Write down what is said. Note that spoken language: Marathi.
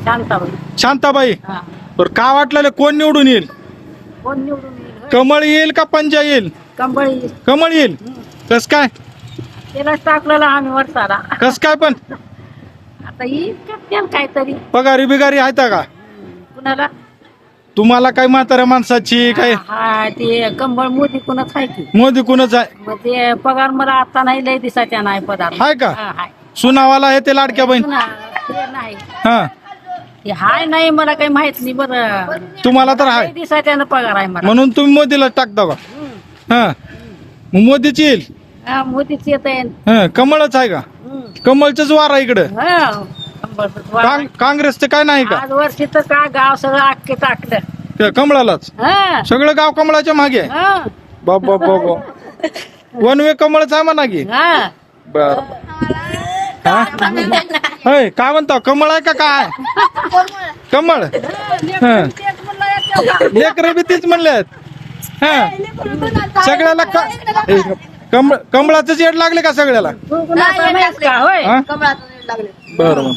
शांताबाई. शांताबाई. हा. बरं काय वाटलं कोण निवडून येईल? कोण निवडून येईल? कमळ येईल का पंजा येईल? कंबळी. कमळ येईल. कस काय? त्यालाच टाकलेला आम्ही वर्षाला. कस काय पण? आता येईल करतील काहीतरी. पगारी बिगारी आहेत का कुणाला? तुम्हाला काय म्हाताऱ्या माणसाची काय? हा ते कंबळ मोदी कुणाच आहे की. मोदी कुणच आहे? मग ते पगार मला आता नाही लय दिसाच्या नाही पदार्थ. हाय का? हा, हाय. सुनावाला आहे ते लाडक्या बहीण. ते नाही. हा ते हाय नाही मला काही माहित नाही बरं. तुम्हाला तर लय आहे दिसाच्यानं पगार आहे मला. म्हणून तुम्ही मोदीला टाकता का? हा मग मोदीची येईल. हा, मोदीच येत आहे. हा कमळच आहे का? कमळच वार आहे इकडं. हा, कंबळचं वार. काँग्रेसचं काय नाही का? आज वर्षी तर काय गाव सगळं अख्खे टाकलं. त्या कमळालाच हा, सगळं गाव कमळाच्या मागे आहे. हा, बाबा बाबा वन वे कमळच आहे म्हणा की. हा. बर होय काय म्हणता कमळ आहे का काय? कमळ लेकर बी तीच म्हणलेत. हा सगळ्याला कमळाच येड लागले का सगळ्याला? तू कुणाचा नाहीस का होय? हा? बरं